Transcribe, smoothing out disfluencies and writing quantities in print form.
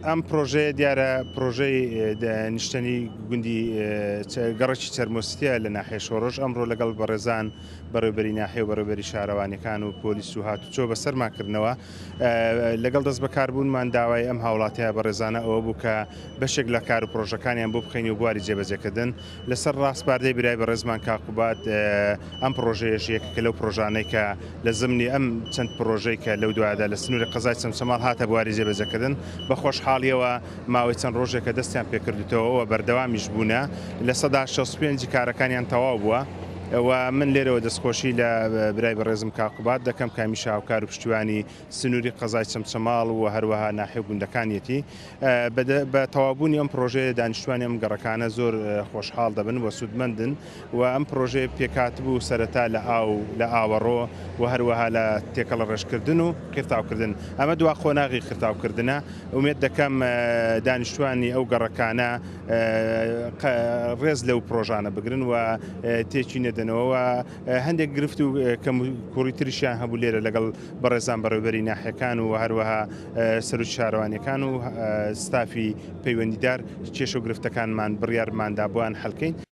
ئەم پرۆژەیە دیارە پرۆژەی نیشتنی گوندی گەڕێکی چەرمۆستیە لە ناحیە شۆڕژ ئەمڕۆ لەگەڵ بەڕێزان بەڕێوەبەری ناحیە و بەڕێوەبەری شارەوانیەکان و پۆلیس و هاتوچۆ بە سەرماکردنەوە لەگەڵ دەست بەکاربوونمان داوای ئەم هاوڵاتیە بەڕێزانە ئەوە بوو کە بەشێک لە کار و پرۆژەکانیان بۆ بخەین و بواری جێبەجێکردن لەسەر ڕاستپاردەی برای بەڕێزمان کاکوبات ئەم پرۆژەیەش یەکێکە لەو پرۆژانەی کە لە زمنی ئەم چەند پرۆژەی کە لەو دوایدا لە سنووری قەزای چەمچەماڵ هاتە بواری جێبەجێکردن بە خۆشحاڵیەوە ماوەی چەند ڕۆژێکە دەستیان پێکردوتەوە بەردەوامیش بوونە لە 65 کارەکانیان تەواو بووە. من لێرەوە دەستخۆشی لە برای بەڕێزم کاکوبات دەکەم کامی شاوکار و پشتیوانی سنووری قەزای چەمچەماڵ و هەروەها ناحیە گوندەکانیەتی بە تەوابوونی ئەم پرۆژەیە دانیشتوانی ئەم گەڕەکانە زۆر خۆشحاڵ دەبن و سوودمەندن و ئەم پرۆژەیە پێکاتبوو سەرەتا لە ئاوەڕۆ و هەروەها لە تێکەڵە ڕێژکردن و قرتاوکردن ئەمە دوا خۆناغی قرتاوکردنە ومێت دەکەم دانیشتوانی ئەو گەڕەکانە ڕێز لەو پرۆژانە بگرن و تێکی نەدەنەوە هەندێک گرفت و کەم کوڕی تریشیان هەبوو لێرە لەگەڵ بەڕێزان بەڕێوەبەری ناحیەکان و هەروەها سەرۆکی شارەوانیەکان و ستافی پەیوەندیدار کێشە و گرفتەکانمان بڕیارماندا بۆیان هەڵکەین.